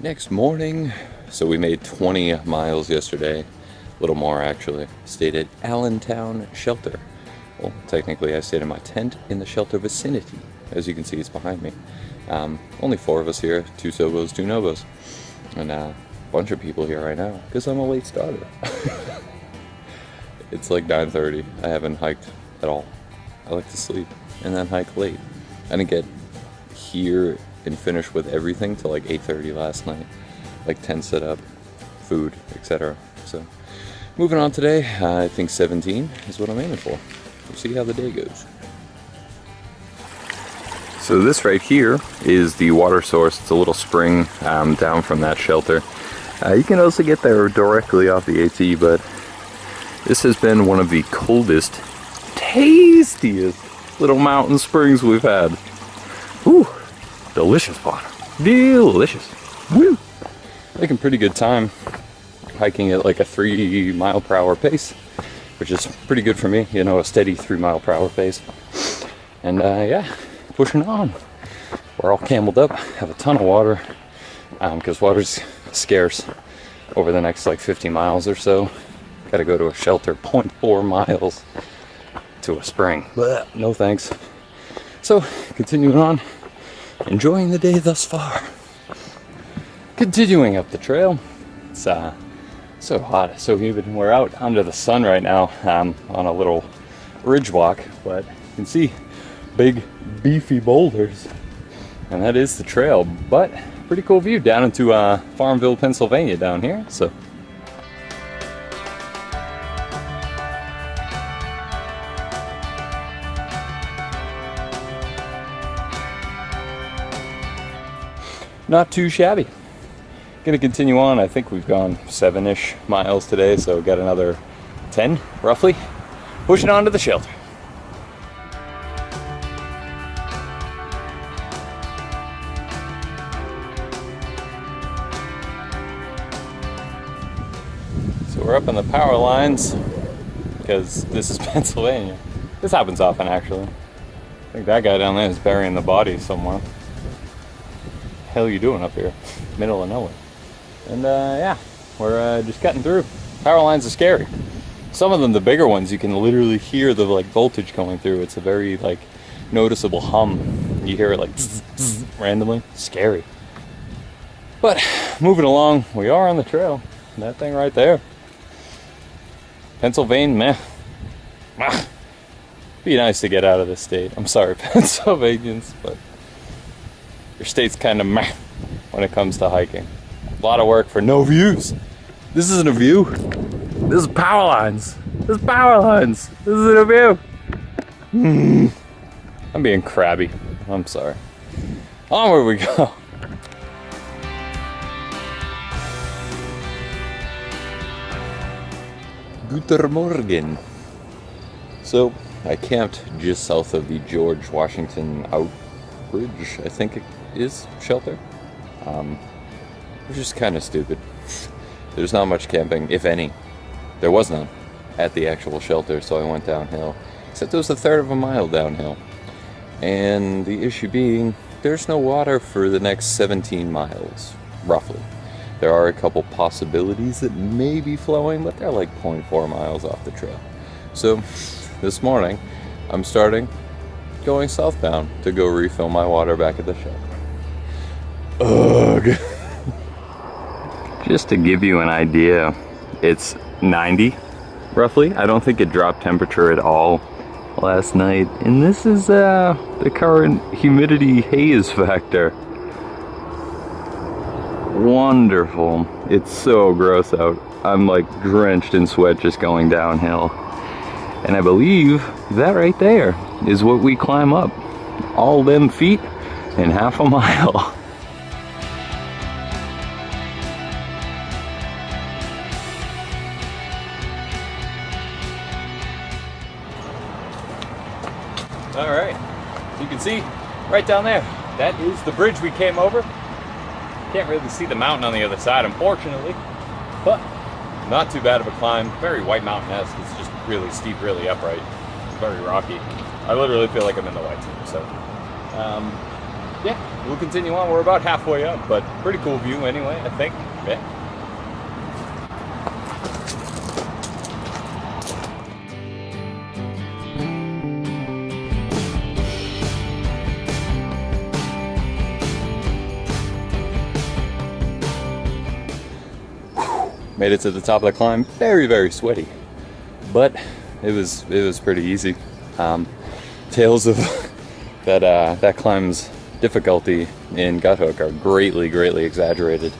Next morning, so we made 20 miles yesterday, a little more actually. Stayed at Allentown Shelter. Well, technically I stayed in my tent in the shelter vicinity. As you can see, it's behind me. Only 4 of us here, 2 Sobos, 2 Novos. And a bunch of people here right now, because I'm a late starter. It's like 9:30. I haven't hiked at all. I like to sleep and then hike late. I didn't get here and finish with everything till like 8:30 last night. Like tent setup, food, etc. So moving on today, I think 17 is what I'm aiming for. We'll see how the day goes. So this right here is the water source. It's a little spring down from that shelter. You can also get there directly off the AT, but this has been one of the coldest, tastiest little mountain springs we've had. Whew, delicious water, delicious. Woo! Making pretty good time, hiking at like a 3 mile per hour pace, which is pretty good for me, you know, a steady 3 mile per hour pace. And yeah, pushing on. We're all cameled up, have a ton of water, because water's scarce over the next like 50 miles or so. Gotta go to a shelter 0.4 miles to a spring. But no thanks. So, continuing on, enjoying the day thus far. Continuing up the trail. It's so hot, so humid. We're out under the sun right now on a little ridge walk, but you can see big beefy boulders, and that is the trail. But pretty cool view down into Farmville, Pennsylvania down here. So not too shabby. Gonna continue on. I think we've gone 7-ish miles today, so got another 10 roughly. Pushing on to the shelter. So we're up on the power lines because this is Pennsylvania. This happens often actually. I think that guy down there is burying the body somewhere. Hell you doing up here? Middle of nowhere. And yeah, we're just cutting through. Power lines are scary. Some of them, the bigger ones, you can literally hear the like voltage going through. It's a very like noticeable hum. You hear it like zzz, zzz, randomly. Scary. But moving along, we are on the trail. That thing right there. Pennsylvan-Meh. Be nice to get out of this state. I'm sorry, Pennsylvanians, but your state's kind of meh when it comes to hiking. A lot of work for no views. This isn't a view. This is power lines. This is power lines. This isn't a view. I'm being crabby. I'm sorry. Onward we go. Guten Morgen. So I camped just south of the George Washington Bridge, I think it is, shelter. Which is kind of stupid. There's not much camping, if any. There was none at the actual shelter, so I went downhill. Except it was a third of a mile downhill. And the issue being, there's no water for the next 17 miles, roughly. There are a couple possibilities that may be flowing, but they're like 0.4 miles off the trail. So this morning, I'm starting going southbound to go refill my water back at the shelter. Ugh. Just to give you an idea, it's 90 roughly. I don't think it dropped temperature at all last night. And this is the current humidity haze factor. Wonderful. It's so gross out. I'm like drenched in sweat just going downhill. And I believe that right there is what we climb up. All them feet in half a mile. All right, so you can see right down there, that is the bridge we came over. Can't really see the mountain on the other side, unfortunately, but not too bad of a climb. Very White Mountain-esque. It's just really steep, really upright, very rocky. I literally feel like I'm in the White Team, so yeah, we'll continue on. We're about halfway up, but pretty cool view anyway, I think. Yeah. Made it to the top of the climb, very, very sweaty, but it was pretty easy. Tales of that climb's difficulty in Guthook are greatly exaggerated.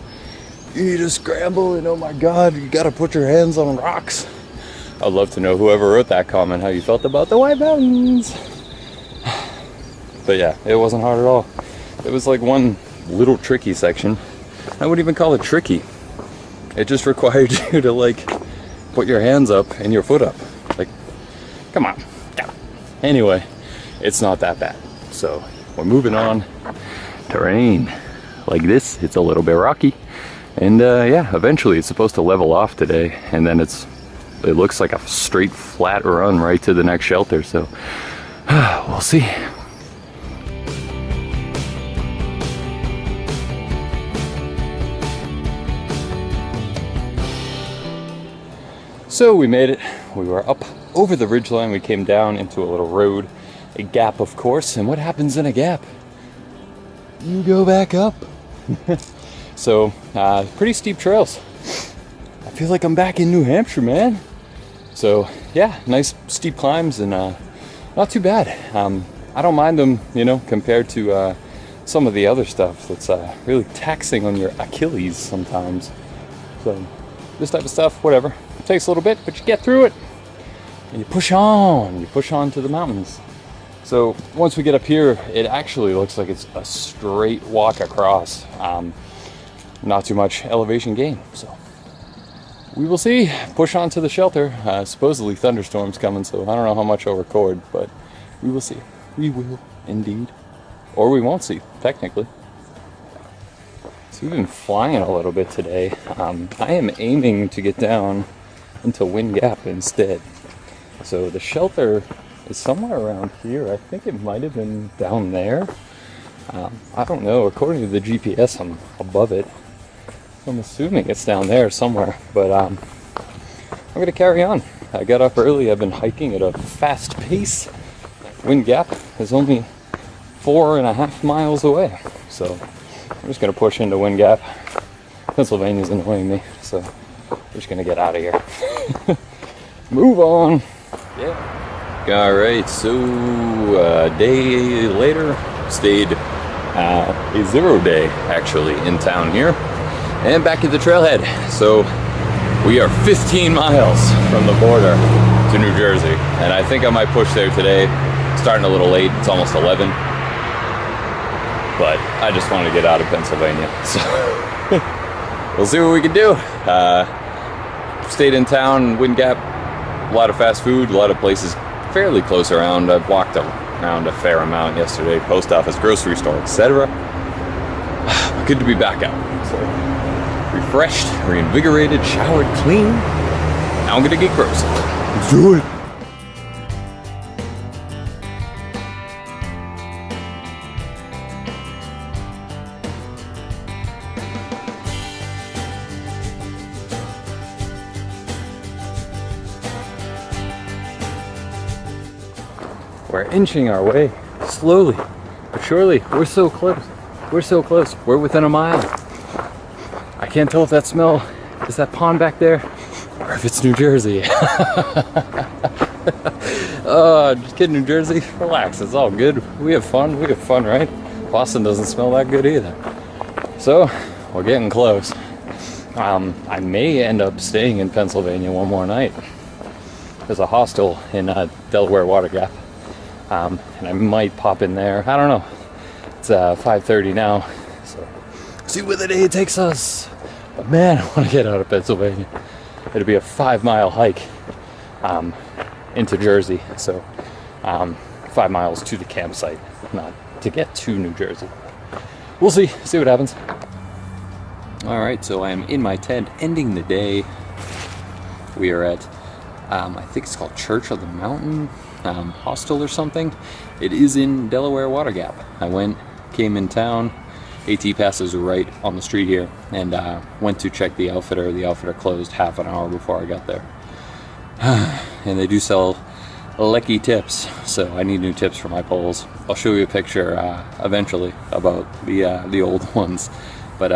You need to scramble, and oh my god, you gotta put your hands on rocks. I'd love to know whoever wrote that comment how you felt about the White Mountains. But yeah, it wasn't hard at all. It was like one little tricky section. I wouldn't even call it tricky. It just required you to like put your hands up and your foot up. Like, come on. Anyway, it's not that bad. So we're moving on. Terrain like this, it's a little bit rocky. And yeah, eventually it's supposed to level off today, and then it looks like a straight flat run right to the next shelter. So we'll see. So we made it. We were up over the ridgeline. We came down into a little road, a gap, of course. And what happens in a gap? You go back up. So pretty steep trails. I feel like I'm back in New Hampshire, man. So yeah, nice steep climbs and not too bad. I don't mind them, you know, compared to some of the other stuff that's really taxing on your Achilles sometimes. So this type of stuff, whatever. It takes a little bit, but you get through it. And you push on to the mountains. So once we get up here, it actually looks like it's a straight walk across. Not too much elevation gain. So we will see. Push on to the shelter. Supposedly thunderstorms coming, so I don't know how much I'll record, but we will see. We will indeed. Or we won't see, technically. So we've been flying a little bit today. I am aiming to get down into Wind Gap instead. So the shelter is somewhere around here. I think it might have been down there. I don't know. According to the GPS, I'm above it. I'm assuming it's down there somewhere. But I'm going to carry on. I got up early. I've been hiking at a fast pace. Wind Gap is only 4.5 miles away. So I'm just going to push into Wind Gap. Pennsylvania's annoying me, so I'm just going to get out of here. Move on. Yeah. Alright, so a day later, stayed a 0 day actually in town here, and back at the trailhead. So we are 15 miles from the border to New Jersey, and I think I might push there today. Starting a little late, it's almost 11, but I just want to get out of Pennsylvania, so we'll see what we can do. Stayed in town, Wind Gap, a lot of fast food, a lot of places fairly close around. I've walked around a fair amount yesterday, post office, grocery store, etc. Good to be back out. So refreshed, reinvigorated, showered, clean. Now I'm gonna get grocery. Let's do it. We're inching our way, slowly but surely. We're so close. We're so close. We're within a mile. I can't tell if that smell is that pond back there or if it's New Jersey. Just kidding, New Jersey. Relax, it's all good. We have fun, right? Boston doesn't smell that good either. So, we're getting close. I may end up staying in Pennsylvania one more night. There's a hostel in Delaware Water Gap. And I might pop in there. I don't know. It's 5:30 now, so see where the day takes us. But man, I want to get out of Pennsylvania. It'll be a 5-mile hike into Jersey, so 5 miles to the campsite, not to get to New Jersey. We'll see what happens. All right, so I am in my tent, ending the day. We are at I think it's called Church of the Mountain Hostel or something. It is in Delaware Water Gap. I went came in town. AT passes right on the street here, and went to check the outfitter. The outfitter closed half an hour before I got there. And they do sell lecky tips, so I need new tips for my poles. I'll show you a picture eventually about the old ones. But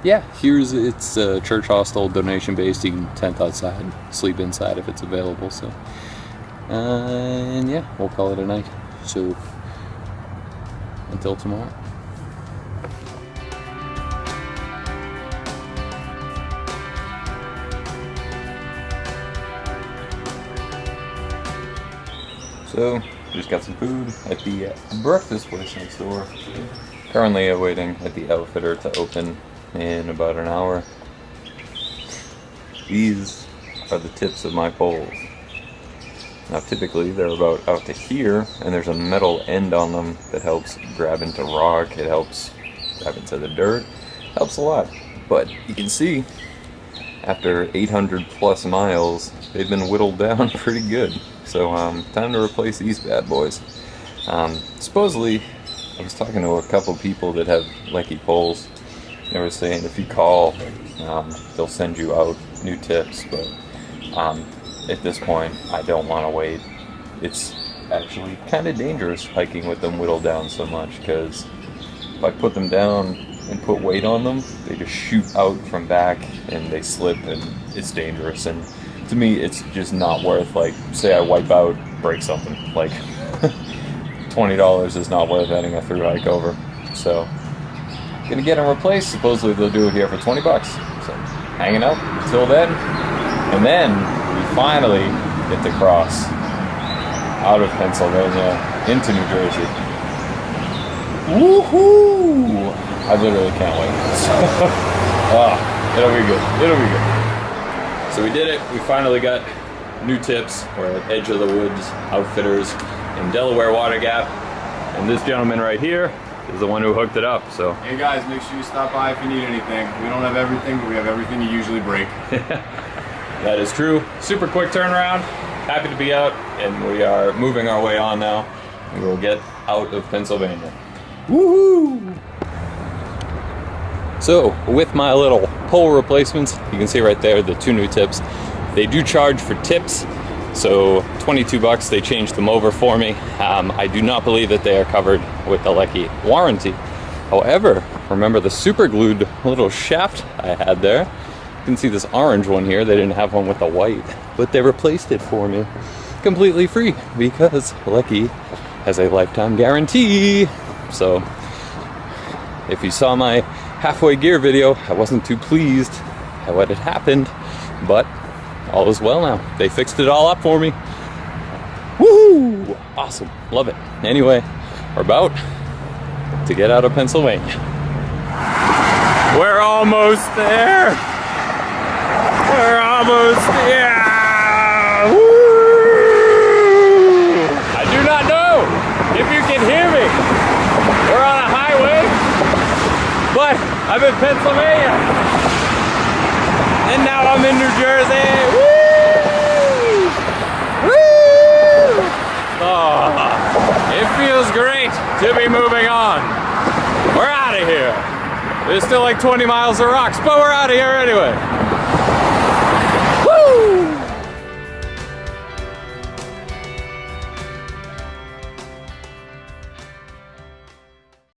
yeah, it's a church hostel, donation based. You can tent outside, sleep inside if it's available. So and yeah, we'll call it a night. So until tomorrow. So, just got some food at the breakfast place next door. Currently awaiting at the outfitter to open in about an hour. These are the tips of my poles. Now typically they're about out to here, and there's a metal end on them that helps grab into rock, it helps grab into the dirt, helps a lot. But you can see, after 800 plus miles, they've been whittled down pretty good. So time to replace these bad boys. Supposedly, I was talking to a couple people that have lecky poles. They were saying if you call, they'll send you out new tips, but at this point, I don't want to wait. It's actually kind of dangerous hiking with them whittled down so much, because if I put them down and put weight on them, they just shoot out from back and they slip, and it's dangerous. And to me, it's just not worth, like, say I wipe out, break something, like $20 is not worth adding a thru hike over. So gonna get them replaced. Supposedly they'll do it here for 20 bucks. So hanging out until then, and then we finally get to cross out of Pennsylvania into New Jersey. Woohoo! I literally can't wait. It'll be good. It'll be good. So we did it. We finally got new tips. We're at Edge of the Woods Outfitters in Delaware Water Gap. And this gentleman right here is the one who hooked it up. So hey guys, make sure you stop by if you need anything. We don't have everything, but we have everything you usually break. That is true. Super quick turnaround. Happy to be out, and we are moving our way on now. We will get out of Pennsylvania. Woohoo! So, with my little pole replacements, you can see right there the two new tips. They do charge for tips, so 22 bucks, they changed them over for me. I do not believe that they are covered with the Lecky warranty. However, remember the super glued little shaft I had there? You can see this orange one here. They didn't have one with the white, but they replaced it for me completely free because Lecky has a lifetime guarantee. So, if you saw my halfway gear video, I wasn't too pleased at what had happened, but all is well now. They fixed it all up for me. Woohoo! Awesome. Love it. Anyway, we're about to get out of Pennsylvania. We're almost there. We're almost there. Woo! I do not know if you can hear me. We're on a highway, but I'm in Pennsylvania, and now I'm in New Jersey. Woo! Woo! Oh, it feels great to be moving on. We're out of here. There's still like 20 miles of rocks, but we're out of here anyway.